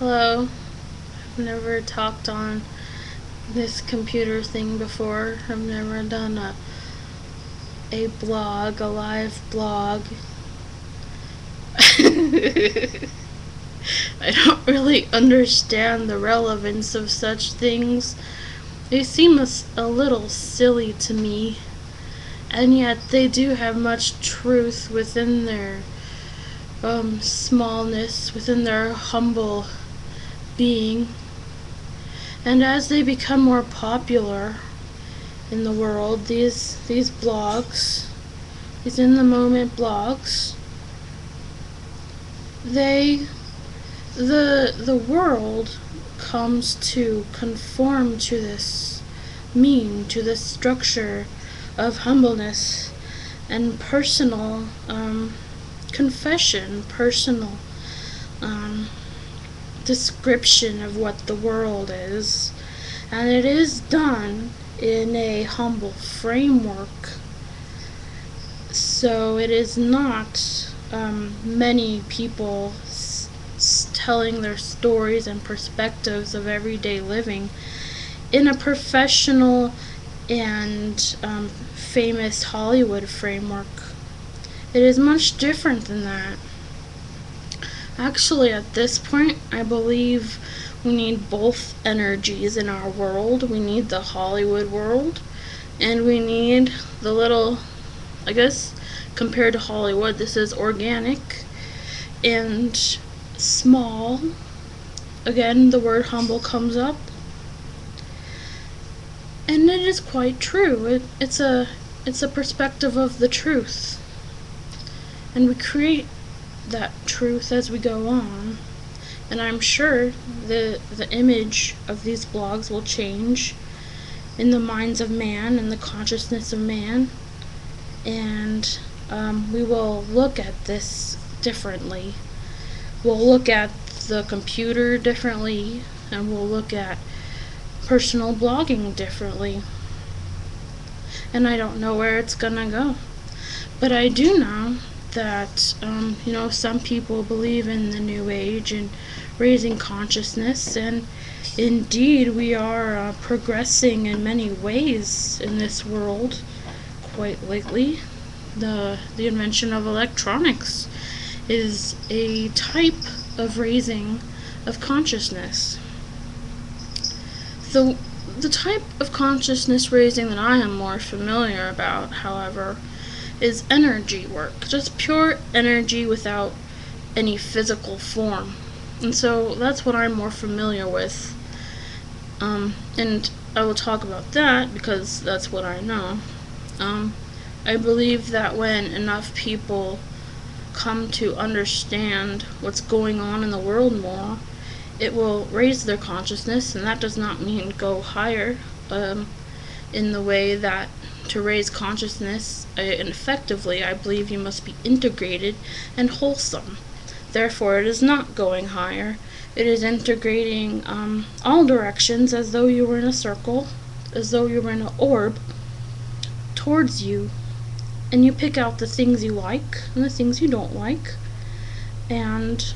Hello. I've never talked on this computer thing before. I've never done a blog, a live blog. I don't really understand the relevance of such things. They seem a little silly to me, and yet they do have much truth within their smallness, within their humble being. And as they become more popular in the world, these blogs, these in the moment blogs, the world comes to conform to this to this structure of humbleness and personal confession, personal description of what the world is, and it is done in a humble framework. So it is not many people telling their stories and perspectives of everyday living in a professional and famous Hollywood framework. It is much different than that. Actually, at this point, I believe we need both energies in our world. We need the Hollywood world, and we need the little, I guess, compared to Hollywood, this is organic and small. Again, the word humble comes up, and it is quite true. It's a perspective of the truth, and we create that truth as we go on. And I'm sure the image of these blogs will change in the minds of man and the consciousness of man, and we will look at this differently. We'll look at the computer differently, and we'll look at personal blogging differently. And I don't know where it's gonna go, but I do know that some people believe in the new age and raising consciousness, and indeed we are progressing in many ways in this world quite lately. The invention of electronics is a type of raising of consciousness. The type of consciousness raising that I am more familiar about, however, is energy work, just pure energy without any physical form. And so that's what I'm more familiar with, and I will talk about that because that's what I know. I believe that when enough people come to understand what's going on in the world more, it will raise their consciousness, and that does not mean go higher in the way that to raise consciousness and effectively, I believe you must be integrated and wholesome. Therefore, it is not going higher. It is integrating all directions as though you were in a circle, as though you were in an orb towards you, and you pick out the things you like and the things you don't like, and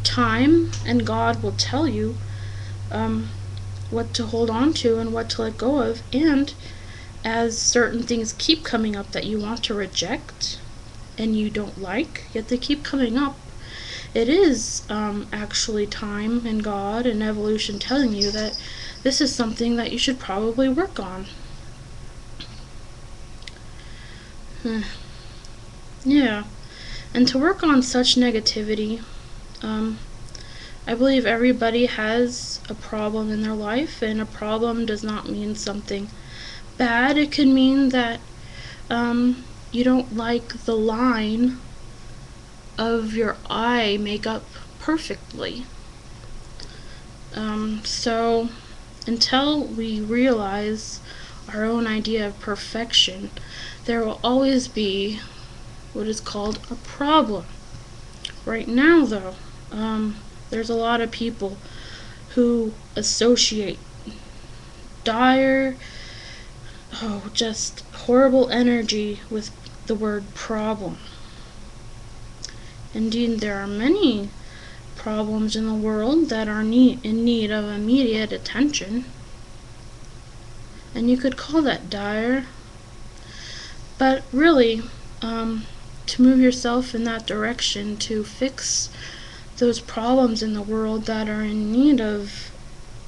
time and God will tell you what to hold on to and what to let go of. And as certain things keep coming up that you want to reject and you don't like, yet they keep coming up, it is actually time and God and evolution telling you that this is something that you should probably work on. Yeah, and to work on such negativity, I believe everybody has a problem in their life, and a problem does not mean something bad. It can mean that you don't like the line of your eye makeup perfectly. So until we realize our own idea of perfection, there will always be what is called a problem. Right now, though, there's a lot of people who associate dire, just horrible energy with the word problem. Indeed, there are many problems in the world that are in need of immediate attention. And you could call that dire. But really, to move yourself in that direction, to fix those problems in the world that are in need of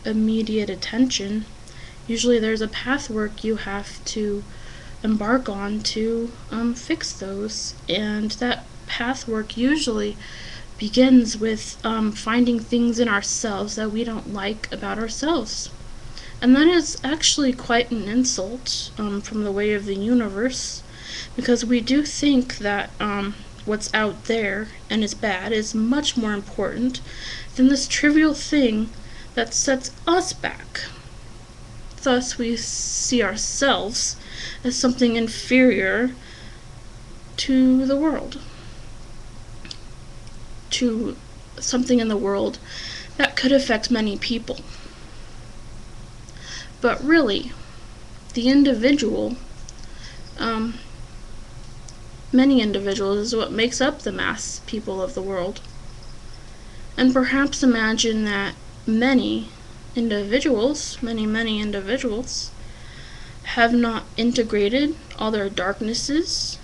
immediate attention, usually there's a pathwork you have to embark on to fix those. And that pathwork usually begins with finding things in ourselves that we don't like about ourselves. And that is actually quite an insult from the way of the universe, because we do think that what's out there and is bad is much more important than this trivial thing that sets us back. Thus, we see ourselves as something inferior to the world, to something in the world that could affect many people. But really, the individual, many individuals, is what makes up the mass people of the world. And perhaps imagine that many individuals, many individuals, have not integrated all their darknesses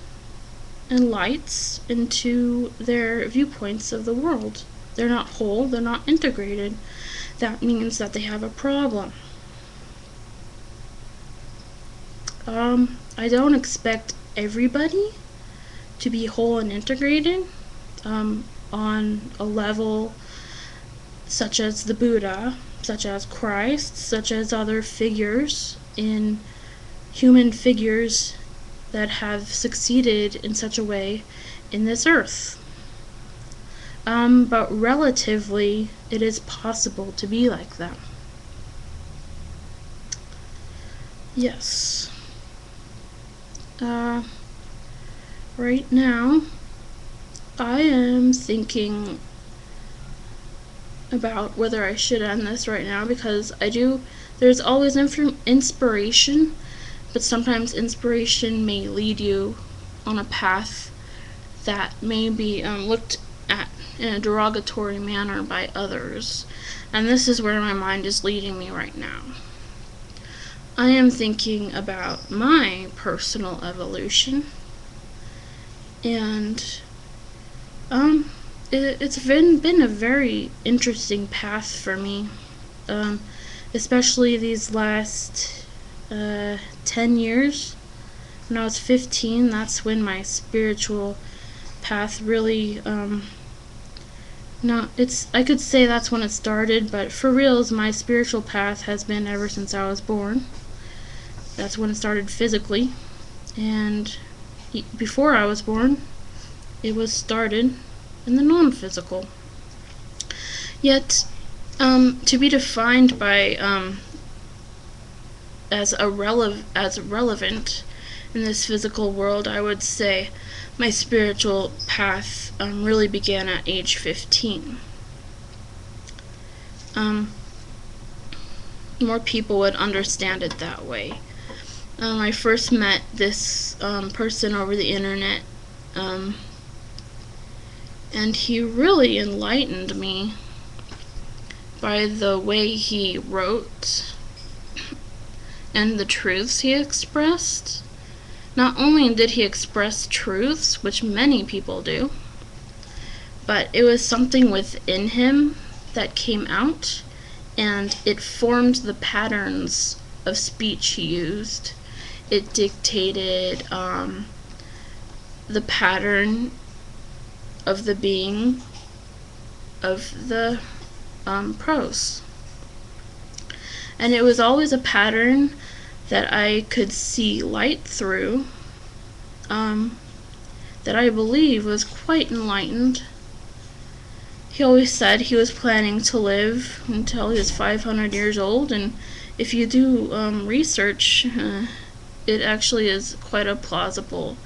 and lights into their viewpoints of the world. They're not whole, they're not integrated. That means that they have a problem. I don't expect everybody to be whole and integrated on a level such as the Buddha, such as Christ, such as other figures, in human figures that have succeeded in such a way in this earth. But relatively, it is possible to be like them. Yes. Right now, I am thinking about whether I should end this right now, because there's always inspiration, but sometimes inspiration may lead you on a path that may be looked at in a derogatory manner by others, and this is where my mind is leading me right now. I am thinking about my personal evolution, and it's been a very interesting path for me, especially these last 10 years. When I was 15, that's when my spiritual path really, I could say that's when it started, but for reals, my spiritual path has been ever since I was born. That's when it started physically, and before I was born, it was started in the non-physical. Yet, to be defined by as relevant in this physical world, I would say my spiritual path really began at age 15. More people would understand it that way. I first met this person over the internet, and he really enlightened me by the way he wrote and the truths he expressed. Not only did he express truths, which many people do, but it was something within him that came out, and it formed the patterns of speech he used. It dictated the pattern of the being of the prose. And it was always a pattern that I could see light through, that I believe was quite enlightened. He always said he was planning to live until he was 500 years old, and if you do research, it actually is quite a plausible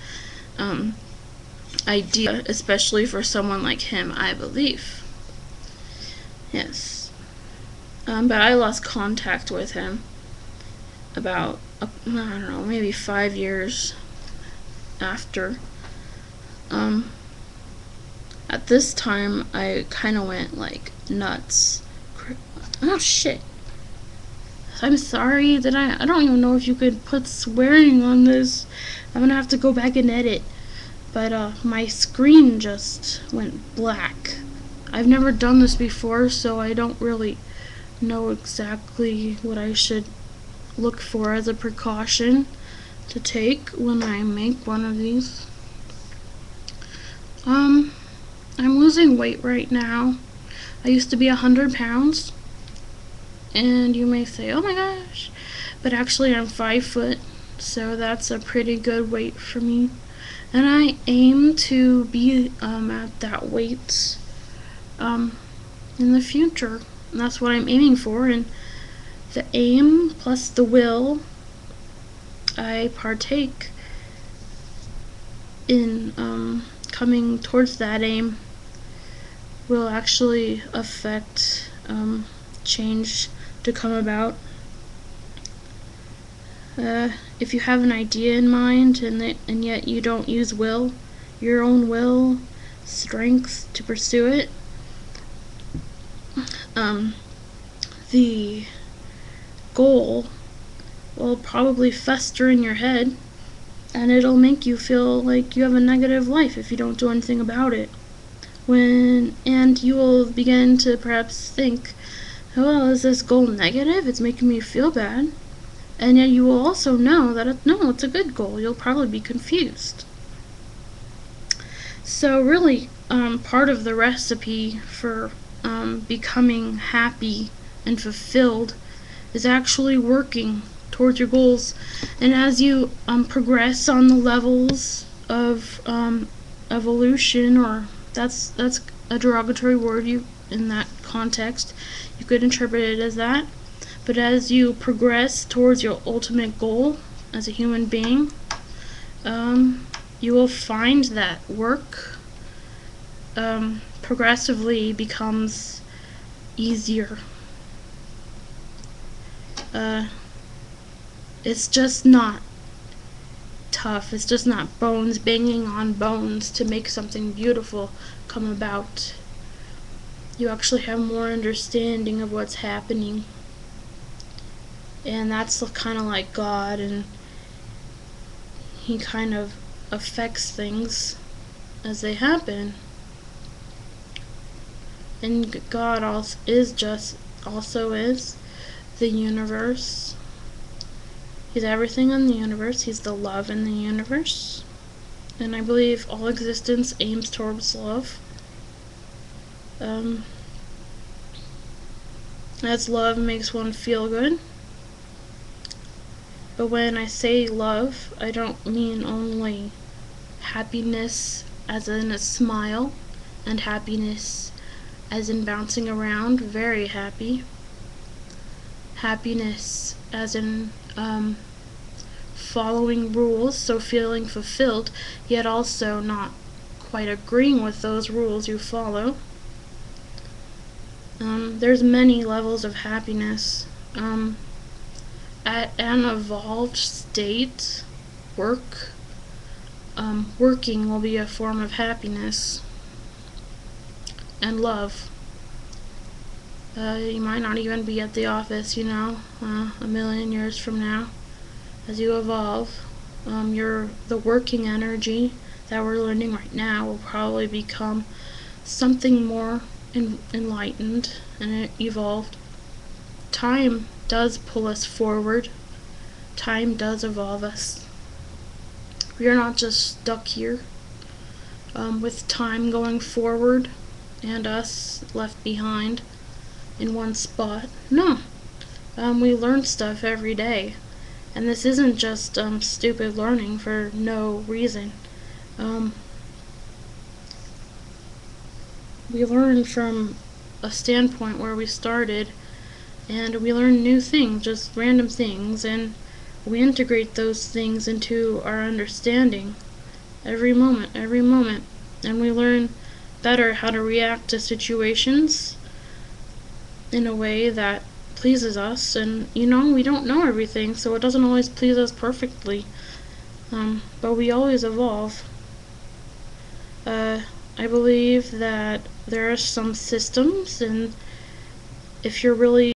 idea, especially for someone like him, I believe. Yes. But I lost contact with him about, I don't know, maybe 5 years after. At this time, I kind of went like nuts. Oh shit. I'm sorry that I don't even know if you could put swearing on this. I'm gonna have to go back and edit. But my screen just went black. I've never done this before, so I don't really know exactly what I should look for as a precaution to take when I make one of these. I'm losing weight right now. I used to be 100 pounds, and you may say, oh my gosh, but actually I'm 5 foot, so that's a pretty good weight for me. And I aim to be at that weight in the future. And that's what I'm aiming for. And the aim plus the will I partake in coming towards that aim will actually affect change to come about. If you have an idea in mind and yet you don't use your own will, strength to pursue it, the goal will probably fester in your head, and it'll make you feel like you have a negative life if you don't do anything about it. And you will begin to perhaps think, well, is this goal negative? It's making me feel bad. And yet you will also know that it's a good goal. You'll probably be confused. So really, part of the recipe for becoming happy and fulfilled is actually working towards your goals. And as you progress on the levels of evolution, or that's a derogatory word in that context, you could interpret it as that. But as you progress towards your ultimate goal as a human being, you will find that work progressively becomes easier. It's just not tough. It's just not bones banging on bones to make something beautiful come about. You actually have more understanding of what's happening. And that's kind of like God, and he kind of affects things as they happen. And God also is the universe. He's everything in the universe. He's the love in the universe. And I believe all existence aims towards love. As love makes one feel good. But when I say love, I don't mean only happiness as in a smile, and happiness as in bouncing around, very happy. Happiness as in following rules, so feeling fulfilled, yet also not quite agreeing with those rules you follow. There's many levels of happiness. At an evolved state, working will be a form of happiness and love. You might not even be at the office, a million years from now. As you evolve, the working energy that we're learning right now will probably become something more enlightened and evolved. Time does pull us forward. Time does evolve us. We are not just stuck here with time going forward and us left behind in one spot. No. We learn stuff every day. And this isn't just stupid learning for no reason. We learn from a standpoint where we started, and we learn new things, just random things, and we integrate those things into our understanding every moment, and we learn better how to react to situations in a way that pleases us. And we don't know everything, so it doesn't always please us perfectly, but we always evolve. I believe that there are some systems, and if you're really